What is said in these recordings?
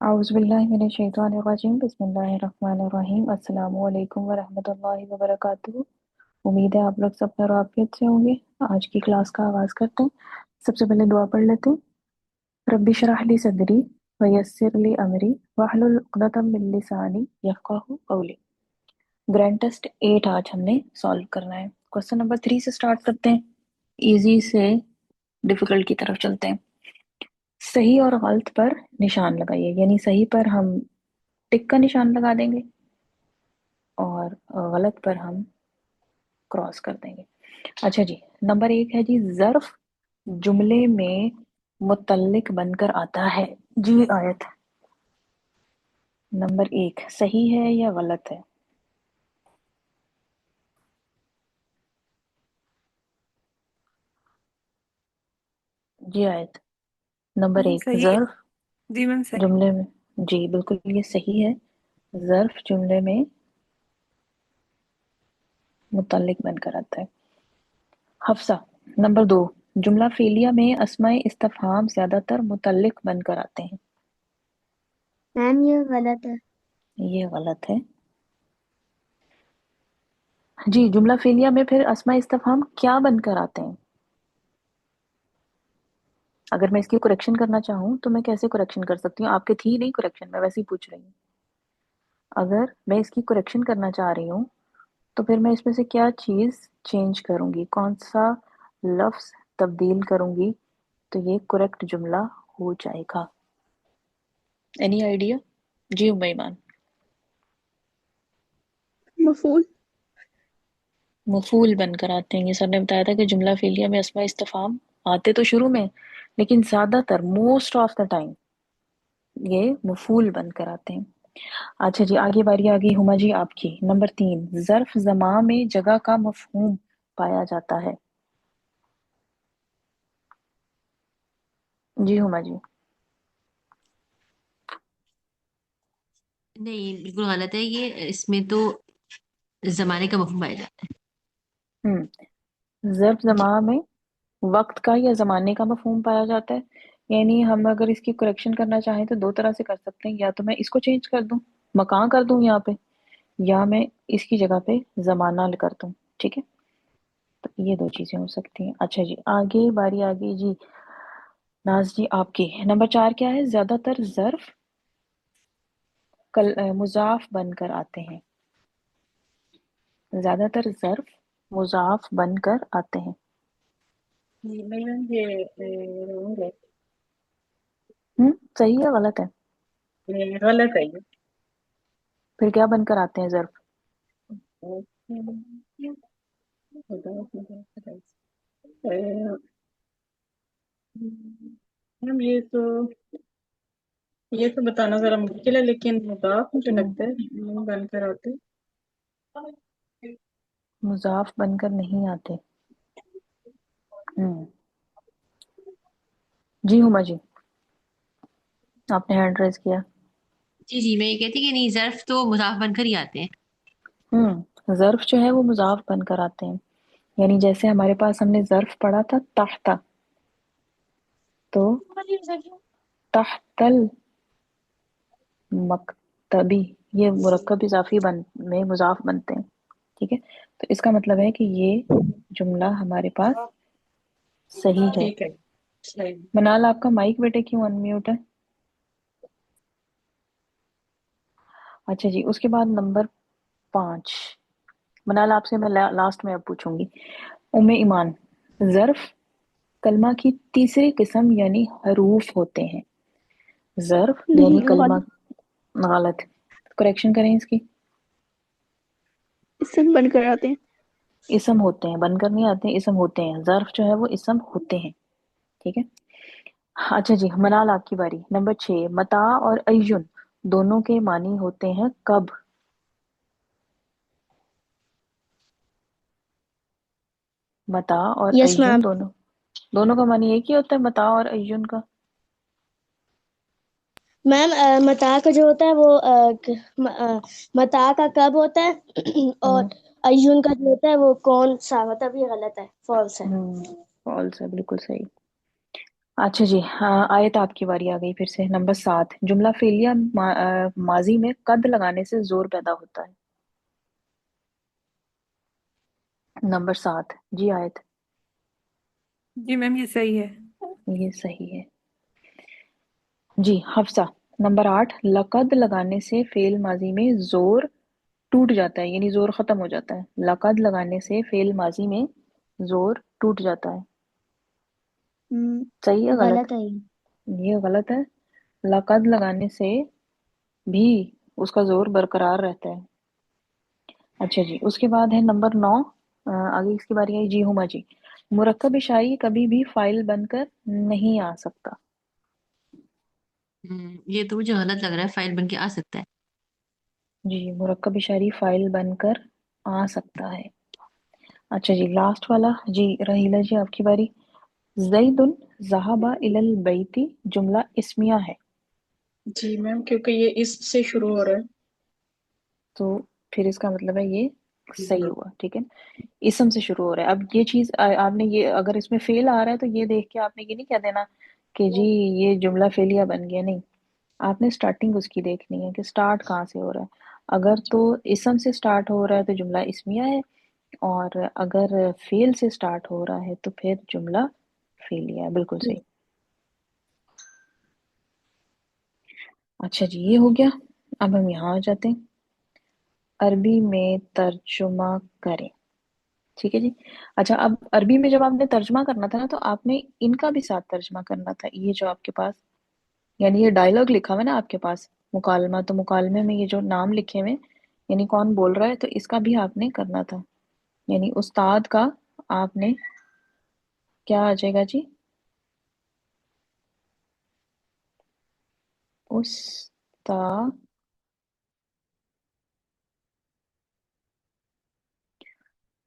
औज़ु बिल्लाहि मिनश्शैतानिर्रजीम बिस्मिल्लाहिर्रहमानिर्रहीम अस्सलामु अलैकुम वरहमतुल्लाहि वबरकातुहू। उम्मीद है आप लोग सब खैर आफियत से होंगे। आज की क्लास का आगाज़ करते हैं। सबसे पहले दुआ पढ़ लेते हैं। रब्बि शरह ली सदरी वयस्सिर ली अमरी वहलुल उक़दतम मिन लिसानी यफ़क़हू क़ौली। ग्रैंड टेस्ट 8 आज हमने सॉल्व करना है। क्वेश्चन नंबर 3 से स्टार्ट करते हैं। इजी से डिफिकल्ट की तरफ चलते हैं। सही और गलत पर निशान लगाइए, यानी सही पर हम टिक का निशान लगा देंगे और गलत पर हम क्रॉस कर देंगे। अच्छा जी, नंबर 1 है जी, ज़र्फ जुमले में मुतल्लिक बनकर आता है। जी आयत नंबर 1 सही है या गलत है? जी आयत नंबर 1 सही। ज़र्फ जी मैम सही। जुमले में, जी बिल्कुल ये सही है। ज़र्फ जुमले में मुतल्लिक बनकर आता है। हफ्सा नंबर 2 जुमला फेलिया में अस्माए इस्तिफ़हाम ज्यादातर मुतल्लिक बनकर आते हैं। मैम ये गलत है। ये गलत है। जी, जुमला फेलिया में फिर अस्माए इस्तिफ़हाम क्या बनकर आते हैं? अगर मैं इसकी करेक्शन करना चाहूँ तो मैं कैसे करेक्शन कर सकती हूँ? आपके थी नहीं करेक्शन, मैं वैसे ही पूछ रही हूँ। अगर मैं इसकी करेक्शन करना चाह रही हूँ तो फिर मैं इसमें से क्या चीज़ चेंज करूँगी, कौन सा लफ्ज़ तब्दील करूँगी तो ये करेक्ट जुमला हो जाएगा? Any idea? जी उम्मीमान। मफूल। मफूल बनकर आते हैं। ये सर ने बताया था कि जुमला फेलिया में अस्मा इस्तिफाम आते तो शुरू में, लेकिन ज्यादातर मोस्ट ऑफ द टाइम ये मफूल बनकर आते हैं। अच्छा जी, आगे बारी आ गई हुमा जी आपकी। नंबर 3 ज़र्फ ज़मा में जगह का मफहूम पाया जाता है। जी हुमा जी। नहीं, बिल्कुल गलत है ये। इसमें तो जमाने का मफहूम पाया जाता ज़र्फ है। जी। ज़मा में वक्त का या ज़माने का मफहूम पाया जाता है। यानी हम अगर इसकी करेक्शन करना चाहें तो दो तरह से कर सकते हैं, या तो मैं इसको चेंज कर दूं, मकान कर दूं यहाँ पे, या मैं इसकी जगह पे ज़माना कर दूं। ठीक है, तो ये दो चीजें हो सकती हैं। अच्छा जी, आगे बारी आ गई जी नाज जी आपकी। नंबर 4 क्या है? ज्यादातर ज़र्फ मुजाफ बनकर आते हैं। ज्यादातर ज़र्फ मुजाफ बनकर आते हैं। नहीं मैम ये wrong है। सही है गलत है? ये गलत है ये। फिर क्या बनकर आते हैं ज़र्फ? मैम ये तो बताना जरा मुश्किल है, लेकिन मुदाफ मुझे लगता है बनकर आते। मुजाफ बनकर नहीं आते। हम्म जी हुमा जी, आपने हैंड रेज किया। जी जी, मैं ये कहती कि नहीं, ज़र्फ तो मुज़ाफ बनकर ही आते हैं। ज़र्फ जो है वो मुजाफ बनकर आते हैं। यानी जैसे हमारे पास हमने ज़र्फ पढ़ा था तहता, तो तहतल मकतबी, ये मुरक्कब इजाफी में मुजाफ बनते हैं। ठीक है, तो इसका मतलब है कि ये जुमला हमारे पास सही है। ठीक है सही। मनाल आपका माइक बेटे क्यों अनम्यूट है? अच्छा जी, उसके बाद नंबर 5 मनाल आपसे मैं लास्ट में अब पूछूंगी। उम्मे ईमान ज़र्फ कलमा की तीसरी किस्म यानी हरूफ होते हैं। ज़र्फ यानी नहीं कलमा, गलत। गलत। करेक्शन करें इसकी। इससे बनकर आते हैं। इसम होते हैं, बनकर नहीं आते हैं, इसम होते हैं। ज़र्फ जो है वो इसम होते हैं। ठीक है। अच्छा जी, मनाल आपकी बारी। नंबर 6 मता और अय्युन दोनों के मानी होते हैं कब? मता और यस अय्युन मैम। दोनों, दोनों का मानी एक ही होता है, मता और अय्युन का? मैम मता का जो होता है वो मता का कब होता है और हम्म अय्यून का जो होता है वो कौन सा, मतलब ये गलत है, फॉल्स है। फॉल्स है, बिल्कुल सही। अच्छा जी, हाँ आयत आपकी बारी आ गई फिर से। नंबर 7, जुमला फेलिया माजी में कद लगाने से जोर पैदा होता है। नंबर 7 जी आयत। जी मैम ये सही है। ये सही है जी। हफ्सा, नंबर 8, लकद लगाने से फेल माजी में जोर टूट जाता है, यानी जोर खत्म हो जाता है। लकद लगाने से फेल माजी में जोर टूट जाता है। सही है गलत? गलत है ये। ये गलत है। लकद लगाने से भी उसका जोर बरकरार रहता है। अच्छा जी, उसके बाद है नंबर 9। आगे इसकी बारी आई। जी हुमा जी, मुरक्कब इशारी कभी भी फाइल बनकर नहीं आ सकता। ये तो मुझे गलत लग रहा है, फाइल बन के आ सकता है। जी, मुरक्कब इशारी फाइल बनकर आ सकता है। अच्छा जी, लास्ट वाला। जी रहीला जी आपकी बारी। ज़ैदुन ज़हाबा इलल बैती जुमला इस्मिया है। जी मैम क्योंकि ये इस से शुरू हो रहा है। तो फिर इसका मतलब है ये सही हुआ, ठीक है। इसम से शुरू हो रहा है। अब ये चीज आपने ये, अगर इसमें फेल आ रहा है तो ये देख के आपने ये नहीं कह देना कि जी ये जुमला फेलिया बन गया, नहीं। आपने स्टार्टिंग उसकी देखनी है कि स्टार्ट कहाँ से हो रहा है। अगर तो इसम से स्टार्ट हो रहा है तो जुमला इस्मिया है, और अगर फेल से स्टार्ट हो रहा है तो फिर जुमला फेलिया है। बिल्कुल सही। अच्छा जी, ये हो गया। अब हम यहाँ आ जाते हैं, अरबी में तर्जुमा करें। ठीक है जी। अच्छा, अब अरबी में जब आपने तर्जमा करना था ना, तो आपने इनका भी साथ तर्जमा करना था। ये जो आपके पास, यानी ये डायलॉग लिखा हुआ है ना आपके पास, मुकालमा, तो मुकालमे में ये जो नाम लिखे हुए हैं, यानी कौन बोल रहा है, तो इसका भी आपने करना था। यानी उस्ताद का आपने, क्या आ जाएगा जी? उस्ता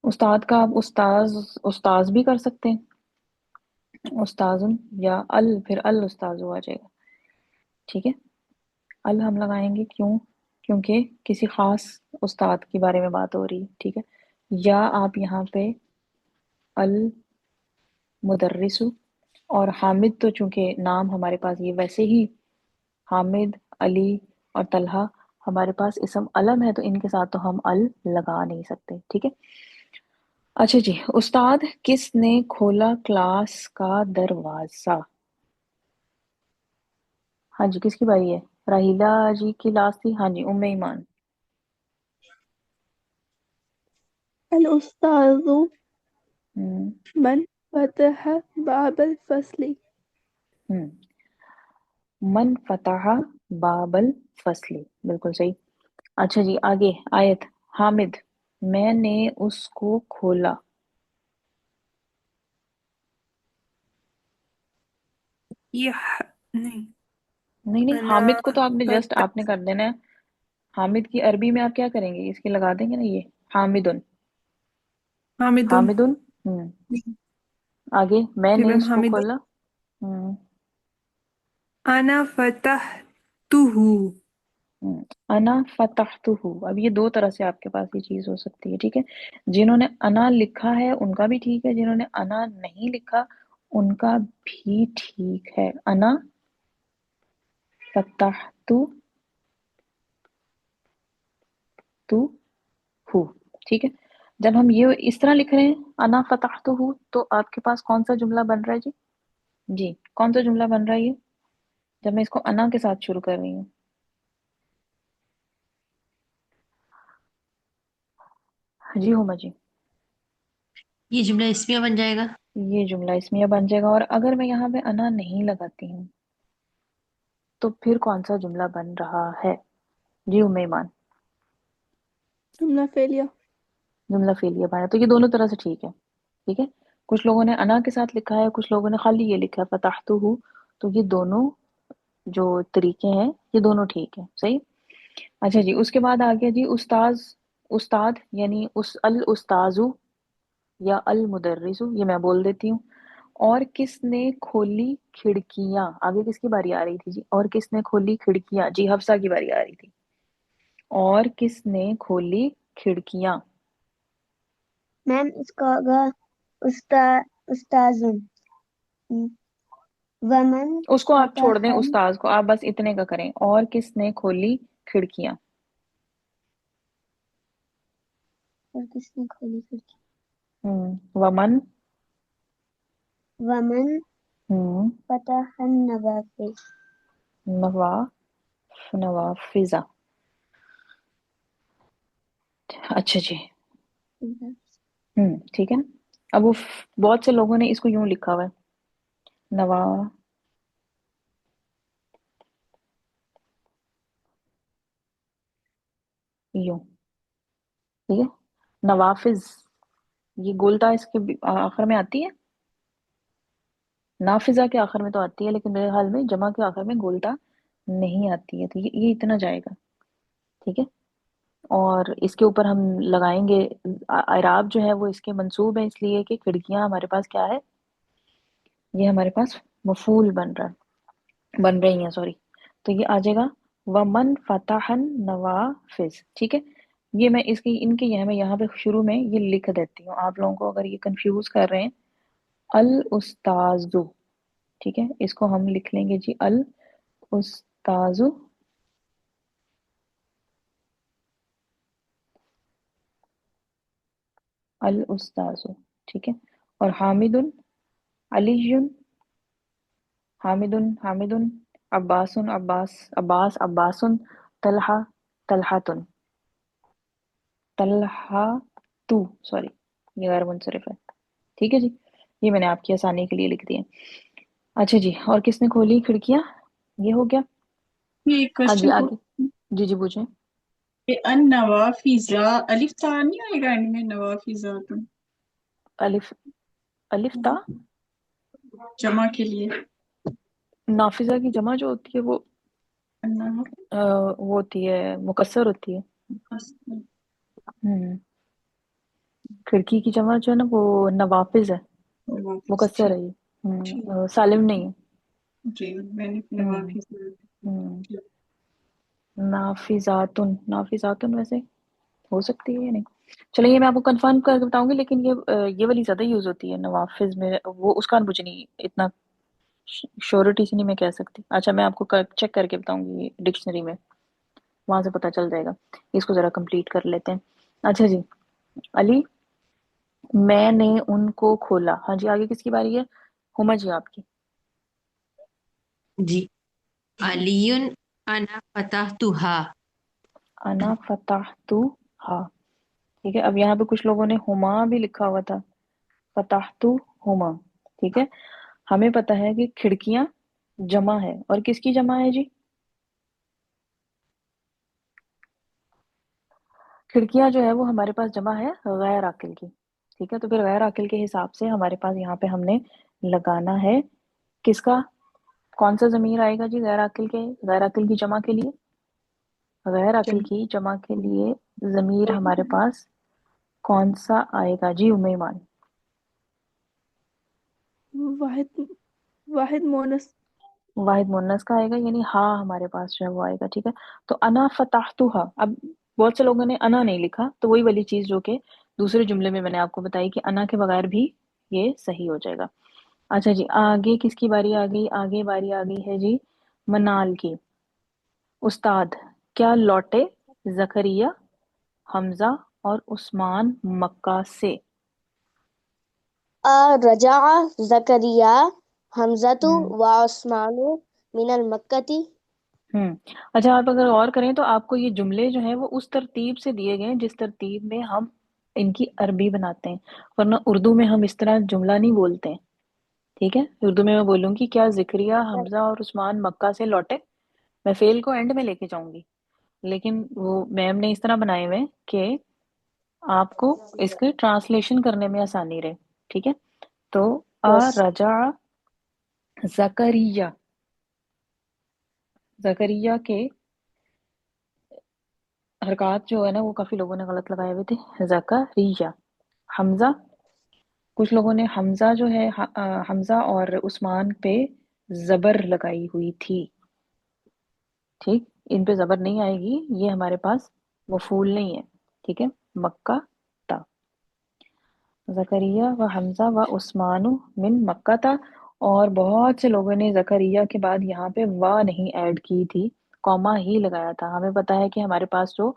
उस्ताद का आप उस्ताज, उस्ताज भी कर सकते हैं, उस्ताजुन, या अल, फिर अल उस्ताजु आ जाएगा। ठीक है। अल हम लगाएंगे क्यों? क्योंकि किसी खास उस्ताद के बारे में बात हो रही है, ठीक है। या आप यहाँ पे अल मुदर्रिसु, और हामिद तो चूंकि नाम हमारे पास ये वैसे ही हामिद, अली और तलहा हमारे पास इसम अलम है, तो इनके साथ तो हम अल लगा नहीं सकते, ठीक है। अच्छा जी, उस्ताद किसने खोला क्लास का दरवाजा? हाँ जी, किसकी बारी है? राहिला जी की लास्ट थी। हाँ जी, उम्मे ईमान। अल उस्ताज़ु हम्म। मन फतह बाबल फसली। हम्म। मन फतहा बाबल फसली, बिल्कुल सही। अच्छा जी, आगे आयत। हामिद, मैंने उसको खोला। नहीं। नहीं नहीं, अना हामिद को तो आपने जस्ट फतह आपने कर देना है। हामिद की अरबी में आप क्या करेंगे? इसके लगा देंगे ना ये, हामिदुन। हामिदुन। हामिदुन। आगे, जी मैंने मैम इसको हामिदुन। खोला। हम्म। अना फतहतुहु। हम्म, अना फतहतुहु। अब ये दो तरह से आपके पास ये चीज हो सकती है, ठीक है। जिन्होंने अना लिखा है उनका भी ठीक है, जिन्होंने अना नहीं लिखा उनका भी ठीक है। अना फतहतु तु हु, ठीक है। जब हम ये इस तरह लिख रहे हैं, अना फतहतु हु, तो आपके पास कौन सा जुमला बन रहा है जी? जी, कौन सा जुमला बन रहा है ये, जब मैं इसको अना के साथ शुरू कर रही हूँ? जी हुमा जी। ये जुमला इसमिया बन जाएगा। ये जुमला इसमिया बन जाएगा। और अगर मैं यहाँ पे अना नहीं लगाती हूँ तो फिर कौन सा जुमला बन रहा है? जी उम्मे ईमान। जुमला फेलिया। जुमला फेलिया बना, तो ये दोनों तरह से ठीक है, ठीक है। कुछ लोगों ने अना के साथ लिखा है, कुछ लोगों ने खाली ये लिखा है फताहतुहु, तो ये दोनों जो तरीके हैं ये दोनों ठीक है, सही। अच्छा जी, उसके बाद आ गया जी उस्ताज। उस्ताद यानी उस अल उस्ताजु या अल मुदर्रिसु, ये मैं बोल देती हूँ। और किसने खोली खिड़कियां, आगे किसकी बारी आ रही थी जी? और किसने खोली खिड़कियां, जी हफ्सा की बारी आ रही थी। और किसने खोली खिड़कियां? मैम इसका होगा उस्ता उस्ताजुन। हम्म, वमन उसको आप छोड़ दें, फतहन उस्ताद को आप बस इतने का करें। और किसने खोली खिड़कियां? और किसने खोली खिड़की वमन वमन हम्म फतहन नवाफिज नवाफिजा। अच्छा जी। ठीक है ना। अब वो बहुत से लोगों ने इसको यूं लिखा हुआ है, नवा यूं, ठीक है, नवाफिज। ये गोलता इसके आखिर में आती है, नाफिजा के आखिर में तो आती है, लेकिन मेरे ख्याल में जमा के आखिर में गोलता नहीं आती है, तो ये इतना जाएगा। ठीक है। और इसके ऊपर हम लगाएंगे इराब जो है वो इसके मंसूब है, इसलिए कि खिड़कियां हमारे पास क्या है, ये हमारे पास मफूल बन रही हैं, सॉरी। तो ये आ जाएगा वमन फतहन नवाफिज। ठीक है। ये मैं इसकी इनके यहाँ मैं यहाँ पे शुरू में ये लिख देती हूँ आप लोगों को, अगर ये कंफ्यूज कर रहे हैं। अल उस्ताजु, ठीक है, इसको हम लिख लेंगे जी अल उस्ताजु। अल उस्ताजु, ठीक है। और हामिदुन अलीयुन, हामिदुन हामिदुन, अब्बासुन अब्बासुन, तलहा तलहातुन, तलहातु, सॉरी ये गैर मुनसरिफ है। ठीक है जी। ये मैंने आपकी आसानी के लिए लिख दिया। अच्छा जी, और किसने खोली खिड़कियां? ये हो गया। ये एक आगे क्वेश्चन आगे, जी जी पूछें। कि अन नवाफिजा अलिफ ता नहीं आएगा इनमें, नवाफिजा तो अलिफ अलिफ ता, जमा के लिए नाफिजा की जमा जो होती है वो अन्ना वो होती है, मुकस्सर होती है। हम्म खिड़की की जमा जो है ना वो नवाफिज है, नवाफिज, मुकस्सर ठीक है ये। ठीक सालिम नहीं है। जी, मैंने हम्म नवाफिजा हम्म ठीक। नाफिजातुन, नाफिजातुन वैसे हो सकती है या नहीं, चलो ये मैं आपको कंफर्म करके बताऊंगी, लेकिन ये वाली ज्यादा यूज होती है नवाफिज में, वो उसका मुझे नहीं इतना श्योरिटी से नहीं मैं कह सकती। अच्छा मैं आपको चेक करके बताऊंगी डिक्शनरी में, वहां से पता चल जाएगा। इसको जरा कंप्लीट कर लेते हैं। अच्छा जी, अली मैंने उनको खोला। हाँ जी, आगे किसकी बारी है? हुमा जी आपकी। जी। अलियुन अना फतहतुहा। अना फताहतु हा। ठीक है। अब यहाँ पे कुछ लोगों ने हुमा भी लिखा हुआ था, फताहतु हुमा। ठीक है। हमें पता है कि खिड़कियां जमा है, और किसकी जमा है जी? खिड़कियां जो है वो हमारे पास जमा है गैर आकिल की। ठीक है। तो फिर गैर आकिल के हिसाब से हमारे पास यहाँ पे हमने लगाना है किसका, कौन सा जमीर आएगा जी गैर आकिल के, गैर आकिल की जमा के लिए? गैर अक्ल जमा की जमा के लिए जमीर हमारे पास कौन सा आएगा जी उम्मीमान? वाहिद वाहिद मोनस। वाहिद मुन्नस का आएगा, यानी हाँ हमारे पास जो है वो आएगा। ठीक है। तो अना फताहतुहा, अब बहुत से लोगों ने अना नहीं लिखा, तो वही वाली चीज जो कि दूसरे जुमले में मैंने आपको बताई कि अना के बगैर भी ये सही हो जाएगा। अच्छा जी, आगे किसकी बारी आ गई? आगे बारी आ गई है जी मनाल की। उस्ताद क्या लौटे जकरिया, हमजा और उस्मान मक्का से? रजा जकरिया हमजतु हम्म व उस्मानु मिनल मक्कती। अच्छा, आप अगर गौर करें तो आपको ये जुमले जो हैं वो उस तरतीब से दिए गए हैं जिस तरतीब में हम इनकी अरबी बनाते हैं, वरना उर्दू में हम इस तरह जुमला नहीं बोलते हैं। ठीक है। उर्दू में मैं बोलूंगी क्या जिक्रिया हमजा और उस्मान मक्का से लौटे, मैं फेल को एंड में लेके जाऊंगी, लेकिन वो मैम ने इस तरह बनाए हुए हैं कि आपको इसके ट्रांसलेशन करने में आसानी रहे। ठीक है। तो आ यस। रजा जकरिया, जकरिया के हरकत जो है ना वो काफी लोगों ने गलत लगाए हुए थे, जकरिया। हमजा, कुछ लोगों ने हमजा जो है हमजा और उस्मान पे जबर लगाई हुई थी। ठीक, इन पे जबर नहीं आएगी, ये हमारे पास मफूल नहीं है। ठीक है। मक्का ता, जकरिया व हमजा व उस्मानु मिन मक्का था। اور بہت سے لوگوں نے زکریا کے بعد یہاں پہ وا نہیں ایڈ کی تھی، کوما ہی لگایا تھا۔ ہمیں پتا ہے کہ ہمارے پاس جو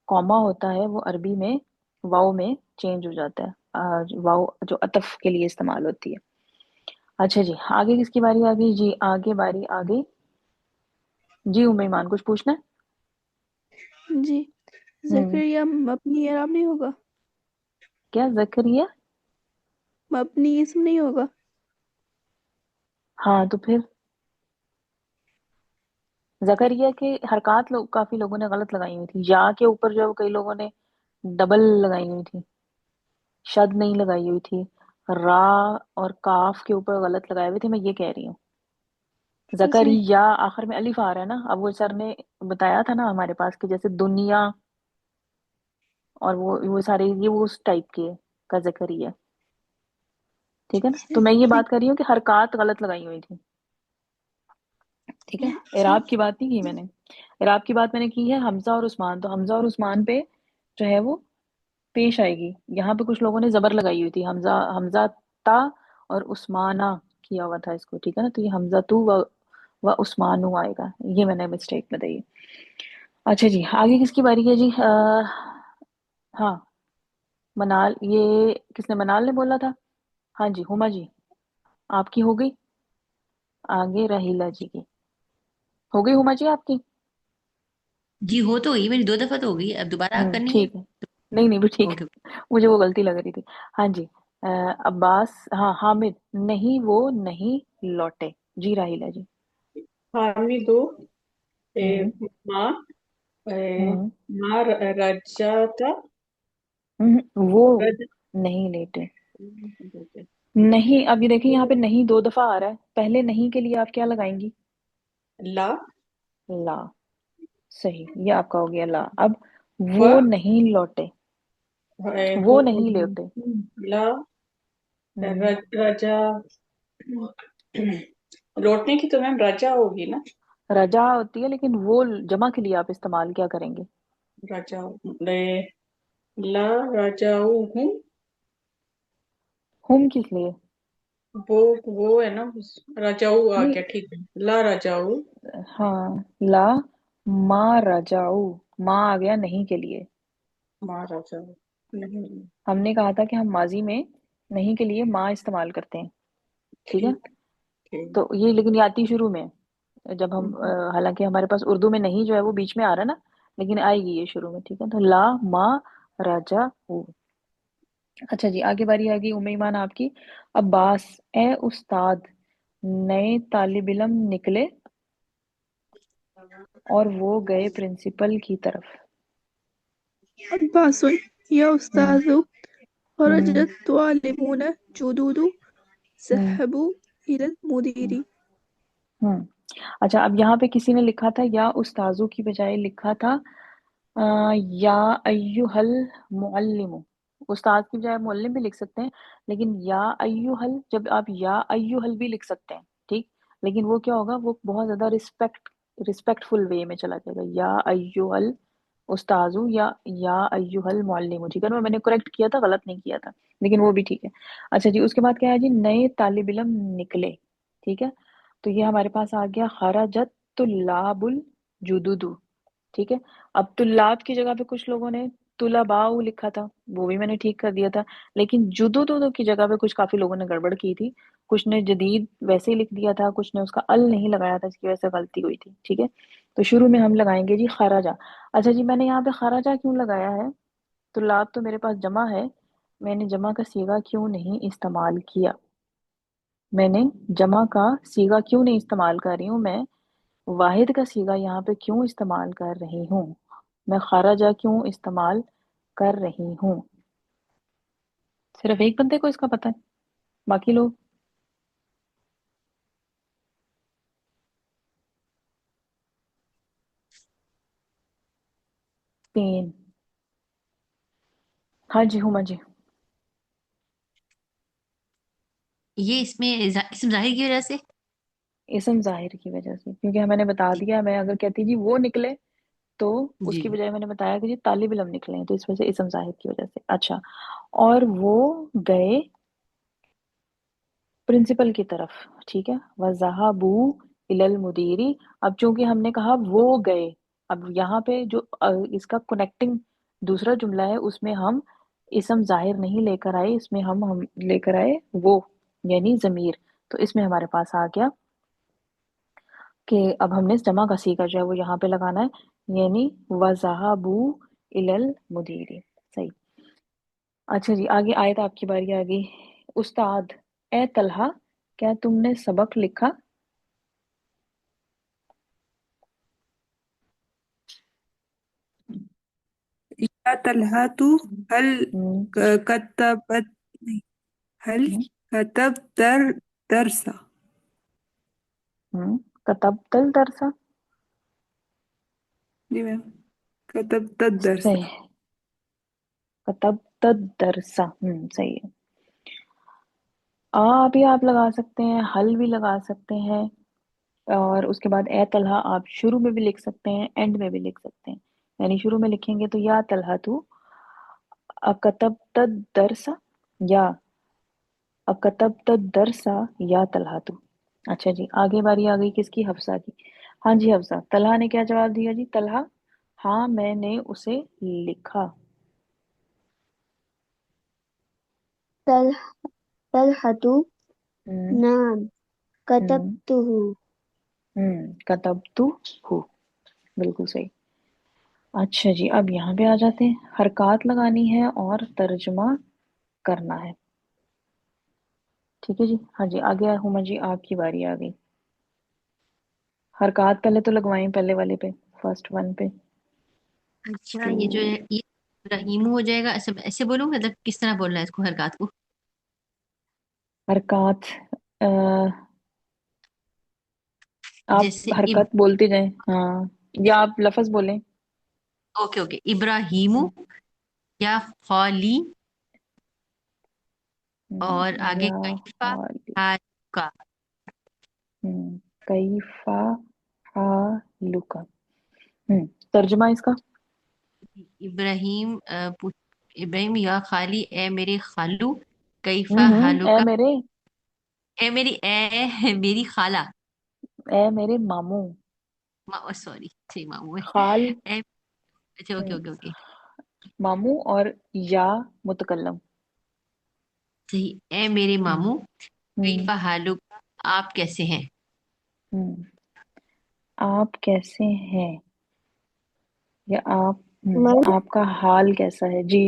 کوما ہوتا ہے وہ عربی میں واؤ میں چینج ہو جاتا ہے، واؤ جو عطف کے لیے استعمال ہوتی ہے۔ اچھا جی، آگے کس کی باری آ گئی جی؟ آگے باری آ گئی جی ام ایمان، کچھ پوچھنا جی ہے؟ زکریا مبنی اعراب نہیں ہوگا؟ کیا زکریا؟ مبنی اسم نہیں ہوگا؟ ہاں تو پھر زکریا کے حرکات کافی لوگوں نے غلط لگائی ہوئی تھی، یا کے اوپر جو ہے وہ کئی لوگوں نے ڈبل لگائی ہوئی تھی، شد نہیں لگائی ہوئی تھی، را اور کاف کے اوپر غلط لگائے ہوئے تھے، میں یہ کہہ رہی ہوں۔ اچھا زکریا آخر میں الف آ رہا ہے نا، اب وہ سر نے بتایا تھا نا ہمارے پاس کہ جیسے دنیا اور وہ سارے یہ وہ اس ٹائپ کے کا زکریا، ٹھیک ہے نا؟ تو میں یہ بات کر رہی ہوں کہ حرکات غلط لگائی ہوئی تھی، ٹھیک ہے؟ اچھا اعراب کی بات نہیں کی میں نے، اعراب کی بات میں نے کی ہے حمزہ اور عثمان، تو حمزہ اور عثمان پہ جو ہے وہ پیش آئے گی۔ یہاں پہ کچھ لوگوں نے زبر لگائی ہوئی تھی، حمزہ تا اور عثمانہ کیا ہوا تھا اس کو، ٹھیک ہے نا؟ تو یہ حمزہ تو و عثمانو آئے گا، یہ میں نے مسٹیک بتائی۔ اچھا جی، آگے کس کی باری ہے جی؟ ہاں منال، یہ کس نے؟ منال نے بولا تھا۔ ہاں جی ہما جی، آپ کی ہو گئی؟ آگے راہیلہ جی کی ہو گئی، ہما جی آپ کی؟ جی ہو تو گئی میری 2 دفعہ تو ہو گئی، اب دوبارہ آپ کرنی ہے؟ ٹھیک ہے، نہیں نہیں بھی ٹھیک اوکے۔ ہے، مجھے وہ غلطی لگ رہی تھی۔ ہاں جی، عباس، ہاں حامد، نہیں وہ نہیں لوٹے جی راہیلہ جی۔ حامدو ہوں ماں ہوں ماں رجاتا وہ رج نہیں لیٹے نہیں۔ اب یہ دیکھیں یہاں پہ نہیں 2 دفعہ آ رہا ہے، پہلے نہیں کے لیے آپ کیا لگائیں گی؟ لا لا، صحیح، یہ آپ کا ہو گیا لا۔ اب و وہ نہیں لوٹے، وہ نہیں لوٹے۔ لا ہوں رجا لوٹنے کی تو میم رجا ہوگی نا، رجا ہوتی ہے، لیکن وہ جمع کے لیے آپ استعمال کیا کریں گے؟ رجا لا رجاؤ ہوں، ہم کس لیے؟ وہ ہے نا، رجاؤ آ نہیں، گیا، ٹھیک ہے، لا رجاؤ ہاں لا ما رجاؤ، ما آ گیا نہیں کے لیے۔ ماں رجاؤ نہیں، ہم نے کہا تھا کہ ہم ماضی میں نہیں کے لیے ما استعمال کرتے ہیں، ٹھیک ہے؟ ٹھیک ٹھیک تو یہ لیکن یہ آتی شروع میں جب ہم حالانکہ ہمارے پاس اردو میں نہیں جو ہے وہ بیچ میں آ رہا ہے نا، لیکن آئے گی یہ شروع میں، ٹھیک ہے؟ تو لا ما راجا ہو۔ اچھا جی، آگے باری آ گئی ام ایمان آپ کی۔ عباس، اے استاد، نئے طالب علم نکلے اور وہ گئے پرنسپل کی طرف۔ عباس یا ہوں استاذ خرج ہوں الطالبون جدد ہوں ذهبوا إلى المدير۔ ہوں اچھا، اب یہاں پہ کسی نے لکھا تھا یا استاذو کی بجائے لکھا تھا یا ایہل معلم، استاد کی بجائے معلم بھی لکھ سکتے ہیں، لیکن یا ایہل، جب آپ یا ایہل بھی لکھ سکتے ہیں، ٹھیک، لیکن وہ کیا ہوگا، وہ بہت زیادہ ریسپیکٹ فل وے میں چلا جائے گا، یا ایہل استاذو یا ایہل معلم، ٹھیک ہے نا؟ میں نے کریکٹ کیا تھا، غلط نہیں کیا تھا، لیکن وہ بھی ٹھیک ہے۔ اچھا جی، اس کے بعد کیا ہے جی؟ نئے طالب علم نکلے، ٹھیک ہے؟ تو یہ ہمارے پاس آ گیا خرجت طلاب الجدد، ٹھیک ہے؟ اب طلاب کی جگہ پہ کچھ لوگوں نے طلباء لکھا تھا، وہ بھی میں نے ٹھیک کر دیا تھا، لیکن جدد کی جگہ پہ کچھ کافی لوگوں نے گڑبڑ کی تھی، کچھ نے جدید ویسے ہی لکھ دیا تھا، کچھ نے اس کا ال نہیں لگایا تھا، اس کی وجہ سے غلطی ہوئی تھی، ٹھیک ہے؟ تو شروع میں ہم لگائیں گے جی خراجہ۔ اچھا جی، میں نے یہاں پہ خراجہ کیوں لگایا ہے؟ طلاب تو میرے پاس جمع ہے، میں نے جمع کا صیغہ کیوں نہیں استعمال کیا؟ میں نے جمع کا صیغہ کیوں نہیں استعمال کر رہی ہوں؟ میں واحد کا صیغہ یہاں پہ کیوں استعمال کر رہی ہوں؟ میں خرجہ کیوں استعمال کر رہی ہوں؟ صرف ایک بندے کو اس کا پتہ ہے، باقی لوگ؟ تین، ہاں جی ہما جی۔ یہ اس میں اسم ظاہر کی وجہ سے؟ اسم ظاہر کی وجہ سے، کیونکہ میں نے بتا دیا، میں اگر کہتی جی وہ نکلے تو اس جی کی بجائے میں نے بتایا کہ جی طالب علم نکلے ہیں، تو اس وجہ سے اسم ظاہر کی وجہ سے۔ اچھا، اور وہ گئے प्रिंसिपल की तरफ, ठीक है। वज़हबू इलल मुदीरी, अब चूंकि हमने कहा वो गए, अब यहाँ पे जो इसका कनेक्टिंग दूसरा जुमला है उसमें हम इसम जाहिर नहीं लेकर आए, इसमें हम लेकर आए वो, यानी ज़मीर। तो इसमें हमारे पास आ गया कि अब हमने जमा का सीगा जो है वो यहाँ पे लगाना है, यानी वज़हबू इलल मुदीरी। सही। अच्छा जी, आगे आयत आपकी बारी आ गई। उस्ताद, ए तलहा, क्या तुमने सबक लिखा? या तलहातु हल हम्म कतबत नहीं, हल हम्म कतब दर दरसा। कतबतल दरसा। जी मैम, कतब तद सही। दरसा। कतबतद दरसा, सही है। भी आप लगा सकते हैं, हल भी लगा सकते हैं, और उसके बाद ए तलहा आप शुरू में भी लिख सकते हैं, एंड में भी लिख सकते हैं। यानी शुरू में लिखेंगे तो या तलहा तू अकतबतद दरसा, या अकतबतद दरसा या तलहा तू। अच्छा जी, आगे बारी आ गई किसकी? हफ्सा की। हाँ जी हफ्सा, तलहा ने क्या जवाब दिया जी? तलहा, हाँ मैंने उसे लिखा। तल तलहतु हम्म नाम हम्म कतबतुहु। कतबतु हु, बिल्कुल सही। अच्छा जी, अब यहाँ पे आ जाते हैं, हरकत लगानी है और तर्जुमा करना है। ठीक है जी। हाँ जी, आगे हुमा जी आपकी बारी आ गई। हरकत पहले तो लगवाएं, पहले वाले पे, फर्स्ट वन पे। अच्छा, टू ये जो है ये रहीमू हो जाएगा, ऐसे ऐसे बोलूँ, मतलब किस तरह बोलना है इसको हरकत को? हरकत, अ, आप जैसे हरकत बोलते जाएं, हाँ, या आप लफज बोलें। ओके ओके, इब्राहिमू या खौली, और आगे या कैफा हाल, हालुका। कैफा हालुका। तर्जुमा इसका। इब्राहिम इब्राहिम या खाली, ए मेरे खालू, कैफा ए हालुका। मेरे, ए मेरी खाला, ए मेरे मामू। सॉरी, सही मामू है। खाल, ए, अच्छा ओके हम्म, ओके ओके, मामू और या मुतकल्लम। सही। ए मेरे हम्म मामू, हम्म कैफा हालुका, आप कैसे हैं? हम्म आप कैसे हैं, या आप, मैम, आपका हाल कैसा है जी?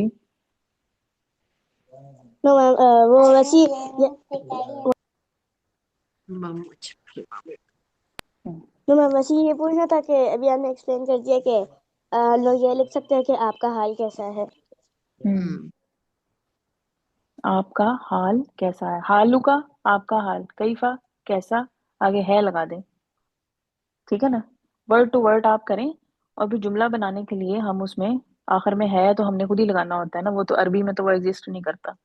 नो मैम, वो वैसी मामू, अच्छा मामू। हम्म नो मैम, वैसे ये पूछना था कि अभी आपने एक्सप्लेन कर दिया कि लोग ये लिख सकते हैं कि आपका हाल कैसा है। हम्म, आपका हाल कैसा है, हालू का, आपका हाल, कैफा, कैसा, आगे है लगा दें। ठीक है ना, वर्ड टू वर्ड आप करें। और फिर जुमला बनाने के लिए हम उसमें आखिर में है तो हमने खुद ही लगाना होता है ना, वो तो अरबी में तो वो एग्जिस्ट नहीं करता।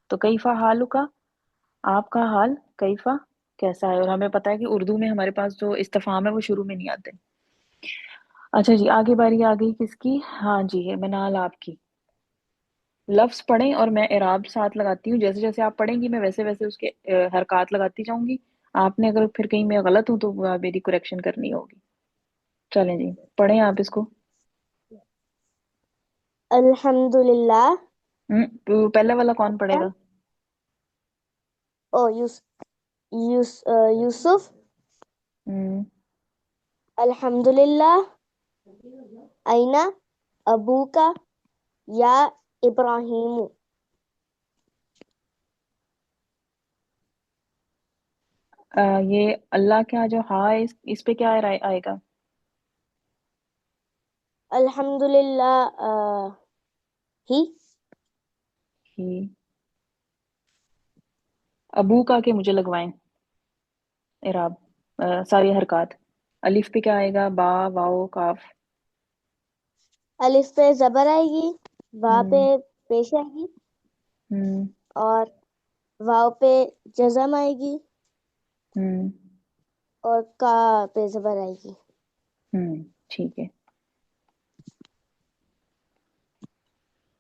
तो कैफा हालू का, आपका हाल कैफा, कैसा है। और हमें पता है कि उर्दू में हमारे पास जो इस्तिफाम है वो शुरू में नहीं आते। अच्छा जी, आगे बारी आ गई किसकी? हाँ जी, ये मनाल आपकी। लफ्ज पढ़ें और मैं इराब साथ लगाती हूँ, जैसे जैसे आप पढ़ेंगी मैं वैसे वैसे उसके हरकत लगाती जाऊंगी। आपने अगर फिर कहीं मैं गलत हूँ तो मेरी करेक्शन करनी होगी। चलें जी, पढ़ें आप इसको। अल्हम्दुलिल्लाह। तो पहले वाला कौन पढ़ेगा? ओ यूसुफ। हम्म अल्हम्दुलिल्लाह। आइना अबू का या इब्राहिम। ये अल्लाह का जो हा है, इस पे क्या आएगा? अल्हम्दुलिल्लाह ही। ही। अबू का के मुझे लगवाएं इराब, सारी हरकत। अलिफ पे क्या आएगा? बा, वाओ, काफ। अलिफ पे जबर आएगी, वाव पे हम्म पेश आएगी, हम्म और वाव पे जज़म आएगी, हम्म और का पे जबर आएगी। ठीक है।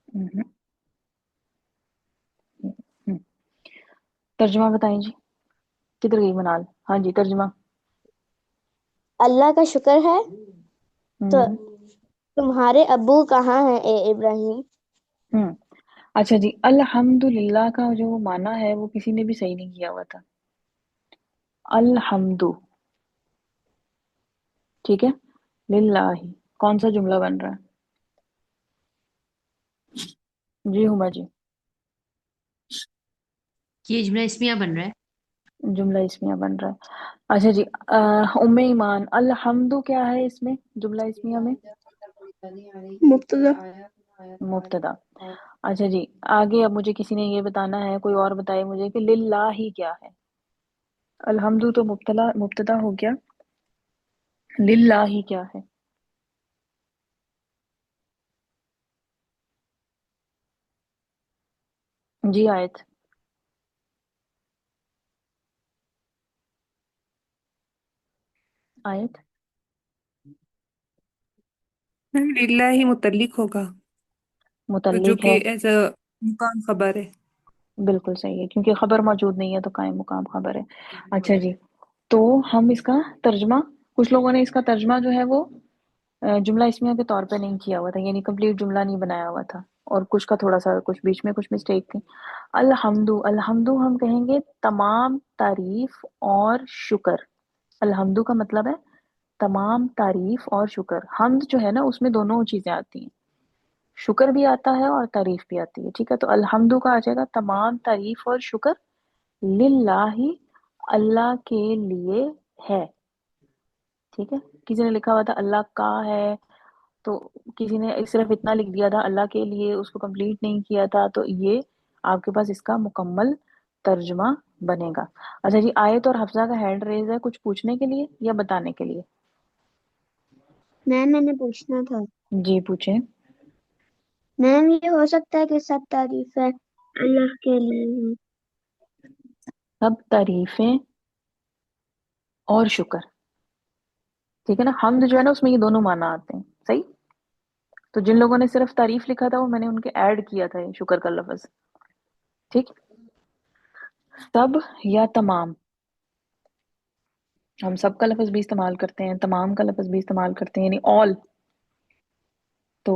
हम्म हम्म। तर्जुमा बताएं जी। किधर गई मनाल? हाँ जी, तर्जुमा। अल्लाह का शुक्र है तो हम्म तुम्हारे अब्बू कहाँ हैं ए इब्राहिम? हम्म अच्छा जी, अल्हम्दुलिल्लाह का जो माना है वो किसी ने भी सही नहीं किया हुआ था। अल्हम्दु, ठीक है, लिल्लाही कौन सा जुमला बन रहा है? जी हुमा जी। ये जुमला इस्मिया बन रहा है। जुमला इस्मिया बन रहा है। अच्छा जी, उम्मे ईमान, अल्हम्दु क्या है इसमें जुमला इस्मिया में? मुब्तदा। मुब्तदा। अच्छा जी, आगे अब मुझे किसी ने ये बताना है, कोई और बताए मुझे कि लिल्लाही क्या है। अल्हम्दु तो मुब्तला मुब्तदा हो गया, लिल्लाही क्या है? जी आयत। आयत मैम लिल्लाही मुतल्लिक होगा, और जो मुतल्लिक कि है। एज अ मुकाम खबर है। बिल्कुल सही है, क्योंकि खबर मौजूद नहीं है तो कायम मुकाम खबर है। अच्छा जी, तो हम इसका तर्जमा, कुछ लोगों ने इसका तर्जमा जो है वो जुमला इस्मिया के तौर पे नहीं किया हुआ था, यानी कंप्लीट जुमला नहीं बनाया हुआ था, और कुछ का थोड़ा सा कुछ बीच में कुछ मिस्टेक थी। अल्हम्दु, अल्हम्दु हम कहेंगे तमाम तारीफ और शुक्र। अल्हम्दु का मतलब है तमाम तारीफ और शुक्र। हम्द जो है ना उसमें दोनों चीजें आती हैं, शुक्र भी आता है और तारीफ भी आती है, ठीक है। तो अल्हम्दु का आ जाएगा तमाम तारीफ और शुक्र लिल्लाही, अल्लाह के लिए है, ठीक है। किसी ने लिखा हुआ था अल्लाह का है, तो किसी ने सिर्फ इतना लिख दिया था अल्लाह के लिए, उसको कंप्लीट नहीं किया था, तो ये आपके पास इसका मुकम्मल तर्जुमा बनेगा। अच्छा जी, आयत और हफ्सा का हैंड रेज है, कुछ पूछने के लिए या बताने के लिए? मैम मैंने पूछना था। जी पूछें। मैम ये हो सकता है कि सब तारीफें अल्लाह के लिए हैं? सब तारीफें और शुक्र, ठीक है ना। हमद जो है ना उसमें ये दोनों माना आते हैं, सही। तो जिन लोगों ने सिर्फ तारीफ लिखा था वो मैंने उनके ऐड किया था ये शुक्र का लफ्ज, ठीक। सब या तमाम, हम सब का लफ्ज भी इस्तेमाल करते हैं, तमाम का लफ्ज भी इस्तेमाल करते हैं, यानी ऑल। तो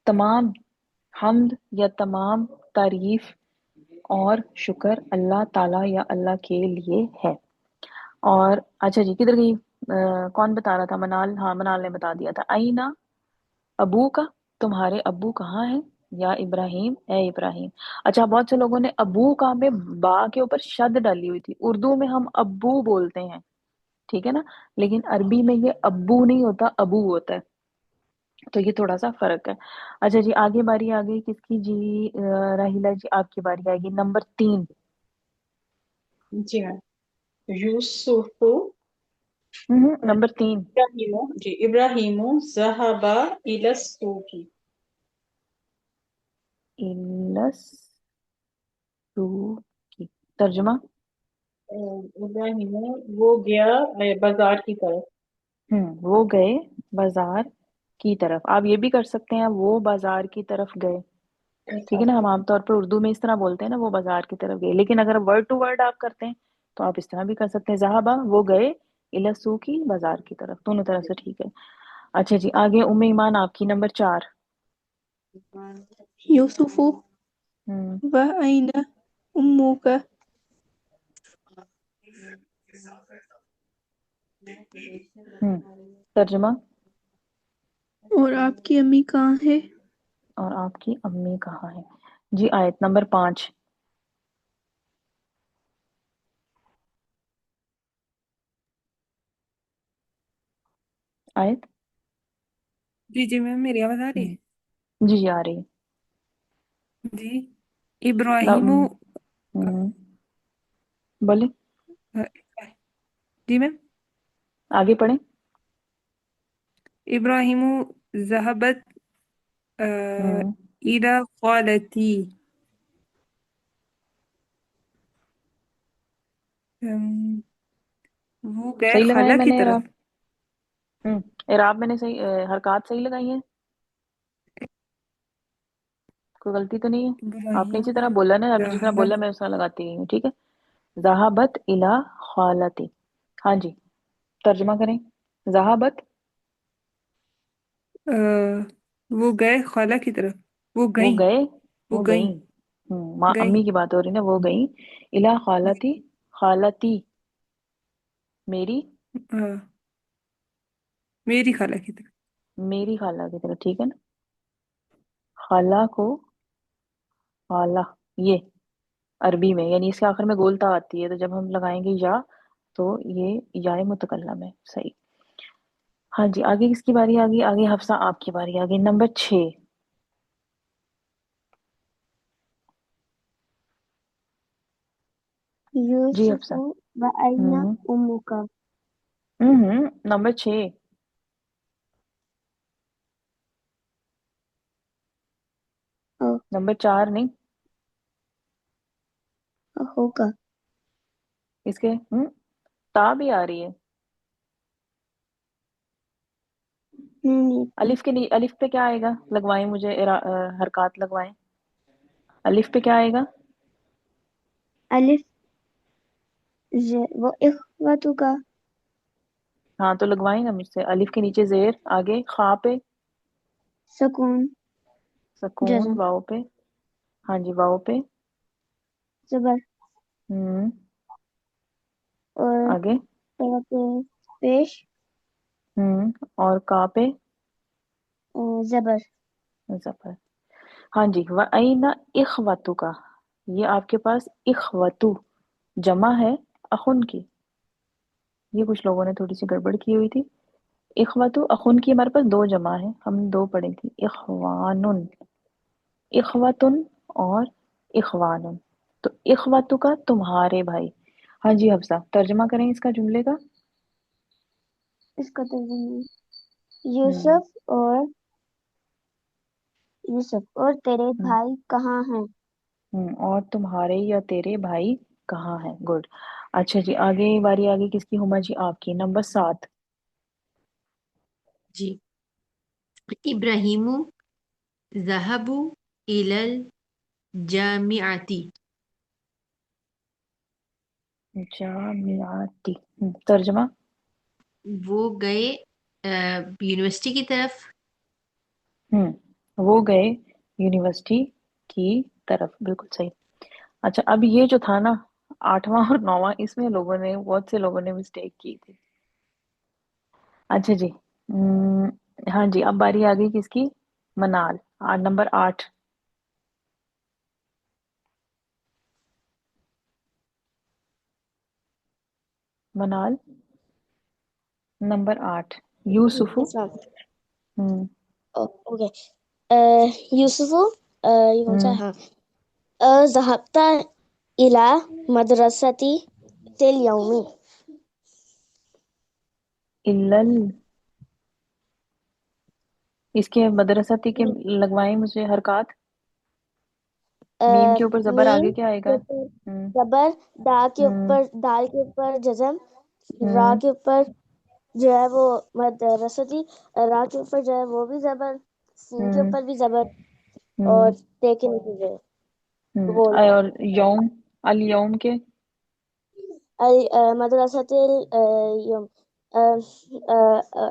तमाम हमद या तमाम तारीफ और शुक्र अल्लाह ताला या अल्लाह के लिए है। और अच्छा जी, किधर गई? कौन बता रहा था? मनाल, हाँ मनाल ने बता दिया था। आईना अबू का, तुम्हारे अब्बू कहाँ हैं? या इब्राहिम, ए इब्राहिम। अच्छा, बहुत से लोगों ने अबू का में बा के ऊपर शद डाली हुई थी। उर्दू में हम अब्बू बोलते हैं, ठीक है ना, लेकिन अरबी में ये अब्बू नहीं होता, अबू होता है, तो ये थोड़ा सा फर्क है। अच्छा जी, आगे बारी आ गई किसकी जी? राहिला जी आपकी बारी आएगी, नंबर 3। जी मैम। यूसुफु नंबर 3। इब्राहिमो, जी इब्राहिमो ज़हबा इलस सूकी। इलस की तर्जुमा। इब्राहिमो वो गया बाजार की तरफ। वो गए बाजार की तरफ। आप ये भी कर सकते हैं, वो बाजार की तरफ गए, ठीक अच्छा। है ना। हम आमतौर पर उर्दू में इस तरह बोलते हैं ना, वो बाजार की तरफ गए, लेकिन अगर वर्ड टू वर्ड आप करते हैं तो आप इस तरह भी कर सकते हैं, जहाबा वो गए, इलसू की बाजार की तरफ, दोनों तरह से ठीक है। अच्छा जी, आगे उम्मे ईमान आपकी, नंबर 4। यूसुफु हम्म व अइना उम्मुका। हम्म तर्जुमा। और आपकी अम्मी कहाँ है? और आपकी अम्मी कहाँ है? जी आयत नंबर 5। आयत। जी जी मैम, मेरी आवाज आ रही है? जी जी आ रही है। जी। इब्राहिमो नम का। बोले, अ, जी मैम। आगे पढ़े। इब्राहिमो ज़हबत अ, हम्म इला ख़ालती। अम, वो गए सही लगाया खाला की मैंने तरफ। इराब? इराब मैंने सही, हरकत सही लगाई है, कोई गलती तो नहीं है? आपने इसी इब्राहिम तरह बोला ना, आपने जिस तरह ज़हबत। बोला मैं उस तरह लगाती गई हूँ, ठीक है। ज़हाबत इला खालती। हाँ जी, तर्जुमा करें। ज़हाबत, अ, वो गए खाला की तरफ। वो वो गई। गए, वो वो गई। गई। माँ गई। अम्मी की बात हो रही ना, वो गई। इला खालती, खालती मेरी, अ, मेरी खाला की तरफ। मेरी खाला की तरफ, ठीक है ना। खाला को खाला, ये अरबी में, यानी इसके आखिर में गोलता आती है, तो जब हम लगाएंगे या, तो ये या मुतकल्लम है, सही। हाँ जी, आगे किसकी बारी आ गई? आगे हफ्सा आपकी बारी आ गई, नंबर 6। जी हफ्सा। यूसुफु व अय्ना हम्म उम्मुका। नंबर 6। ओ, नंबर 4 नहीं, होगा। इसके ता भी आ रही है। नहीं, अलिफ के नी अलिफ पे क्या आएगा? लगवाएं मुझे, हरकत लगवाएं। अलिफ पे क्या आएगा? अलिफ वो इख्वतु का। हाँ तो लगवाएं ना मुझसे। अलिफ के नीचे जेर, आगे खा पे सुकून, सुकून, जज़म, वाव पे, हाँ जी वाव पे। ज़बर, हम्म और आगे। पे पेश, और का पे ज़बर। जफर। हाँ जी, व अईना इखवतु का, ये आपके पास इखवतु जमा है अखुन की। ये कुछ लोगों ने थोड़ी सी गड़बड़ की हुई थी। इखवतु अखुन की हमारे पास दो जमा है, हमने दो पढ़ी थी, इखवानुन, इखवतुन और इखवानुन। तो इखवतु का तुम्हारे भाई। हाँ जी हफ्सा, तर्जमा करें इसका जुमले का। इसका तर्जुमा हम्म यूसुफ और तेरे हम्म भाई कहाँ हैं? और तुम्हारे या तेरे भाई कहाँ हैं? गुड। अच्छा जी, आगे बारी आगे किसकी? हुमा जी आपकी, नंबर 7। जी। इब्राहिमु ज़हबु इलल जामिअती। जामियाती, तर्जमा। वो गए यूनिवर्सिटी की तरफ। वो गए यूनिवर्सिटी की तरफ, बिल्कुल सही। अच्छा, अब ये जो था ना, 8वां और 9वां, इसमें लोगों ने, बहुत से लोगों ने मिस्टेक की थी। अच्छा जी। हाँ जी, अब बारी आ गई किसकी? मनाल, number 8। Manal number 8। Yusuf. Yes ma'am. Hmm okay. Yusuf, ये कौन सा है? हम्म हाँ। ज़हबता इला मदरसती तिल यौमी। इल्लल, इसके मदरसती के लगवाएं मुझे हरकत। मीम के ऊपर जबर, आगे मीम क्या आएगा? के ऊपर हम्म जबर, दा के हम्म ऊपर, दाल के ऊपर जजम, रा हम्म के ऊपर जो है वो मदरसती, रा के ऊपर जो है वो भी जबर, सीन के हम्म ऊपर भी जबर, और हम्म ते के नीचे जो है गोल। और यौम, अल यौम के। मदरसतिल यौम, अ,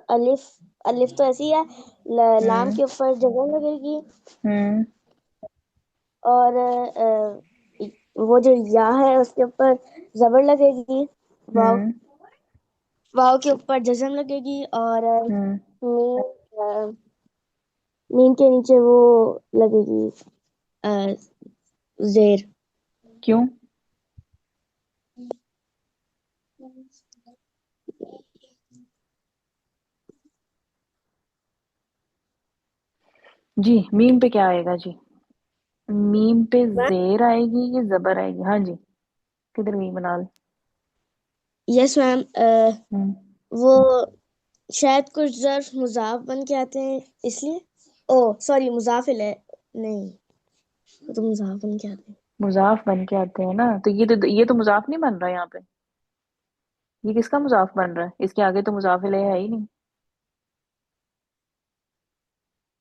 अलिफ, अलिफ तो ऐसी है, लाम हम्म के ऊपर जगह लगेगी, हम्म और वो जो या है उसके ऊपर जबर लगेगी, वाव, हम्म वाव के ऊपर जजम लगेगी, और हम्म मीम के नीचे वो लगेगी अ, जेर। क्यों? जी, मीम पे क्या आएगा जी? मीम पे जेर आएगी या जबर आएगी? हाँ जी, किधर गई मनाल? Yes ma'am. हम्म वो शायद कुछ ज़र्फ मुज़ाफ बन के आते हैं इसलिए। ओ सॉरी, मुज़ाफ है नहीं, वो तो मुज़ाफ बन के आते हैं। मुजाफ बन के आते हैं ना, तो ये तो मुजाफ नहीं बन रहा यहाँ पे। ये किसका मुजाफ बन रहा है? इसके आगे तो मुजाफ इलैह है ही नहीं।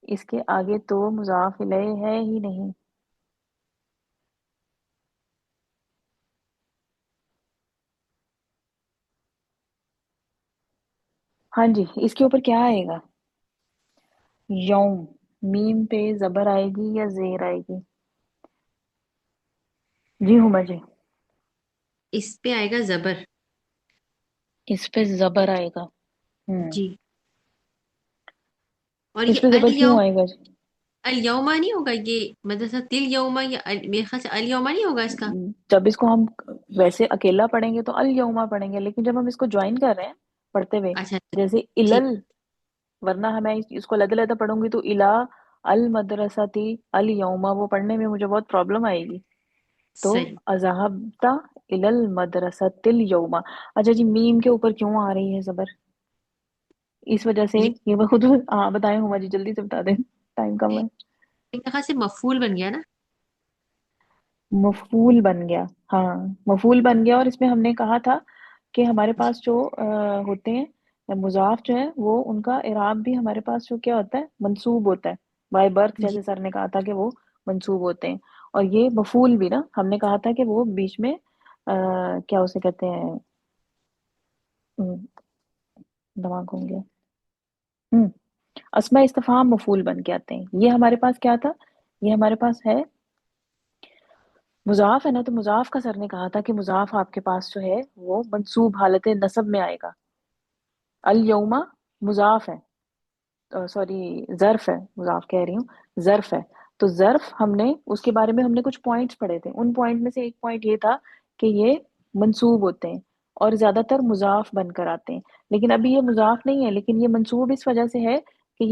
इसके आगे तो मुजाफ इलैह है ही नहीं। हाँ जी, इसके ऊपर क्या आएगा? यौम, मीम पे जबर आएगी या जेर आएगी? जी हुमा जी। इस पे आएगा जबर। इस पे जबर आएगा। हम्म। जी। और इस ये पे अल जबर क्यों यौम, आएगा जी? अल यौमा नहीं होगा ये? मदरसा तिल यौमा, या मेरे ख्याल से अल यौमा नहीं होगा इसका। जब इसको हम वैसे अकेला पढ़ेंगे तो अल यौमा पढ़ेंगे, लेकिन जब हम इसको ज्वाइन कर रहे हैं पढ़ते हुए, अच्छा अच्छा, जैसे ठीक। इलल, वरना हमें इसको अलग अलग पढ़ूंगी तो इला अल मदरसती अल यौमा, वो पढ़ने में मुझे बहुत प्रॉब्लम आएगी। तो सही। अज़हबता इलल मदरसतिल यौमा। अच्छा जी, मीम के ऊपर क्यों आ रही है जबर? इस वजह से, ये ये मैं खुद, हाँ बताएं हुमा जी, जल्दी से बता दें, टाइम कम है। मेरे ख्याल से मफूल बन गया ना। मफूल बन गया। हाँ, मफूल बन गया। और इसमें हमने कहा था कि हमारे पास जो होते हैं मुजाफ जो है, वो उनका इराब भी हमारे पास जो क्या होता है, मंसूब होता है। बाय बर्थ, जी। जैसे सर ने कहा था कि वो मंसूब होते हैं। और ये मफूल भी ना, हमने कहा था कि वो बीच में क्या उसे कहते हैं, हम्म, दिमाग घूम गया। हम्म, अस्मा इस्तिफाम मफूल बन के आते हैं। ये हमारे पास क्या था? ये हमारे पास है मुजाफ है ना, तो मुजाफ का सर ने कहा था कि मुजाफ आपके पास जो है वो मंसूब हालत नसब में आएगा। अल यौमा मुजाफ है, सॉरी जर्फ है, मुजाफ कह रही हूँ, जर्फ है। तो जर्फ हमने उसके बारे में हमने कुछ पॉइंट्स पढ़े थे, उन पॉइंट में से एक पॉइंट ये था कि ये मंसूब होते हैं और ज्यादातर मुजाफ बनकर आते हैं। लेकिन अभी ये मुजाफ नहीं है, लेकिन ये मंसूब इस वजह से है कि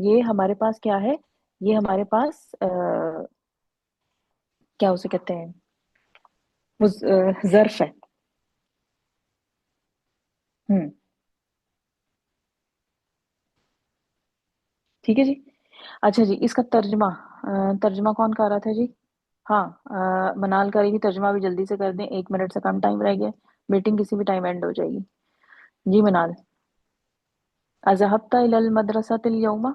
ये हमारे पास क्या है, ये हमारे पास क्या उसे कहते हैं, वो जर्फ है। हम्म। ठीक है जी। अच्छा जी, इसका तर्जमा, तर्जमा कौन कर रहा था जी? हाँ, मनाल करेगी तर्जमा भी, जल्दी से कर दें, 1 मिनट से कम टाइम रह गया, मीटिंग किसी भी टाइम एंड हो जाएगी। जी मनाल। अज़हबता इलल मदरसतिल यौमा।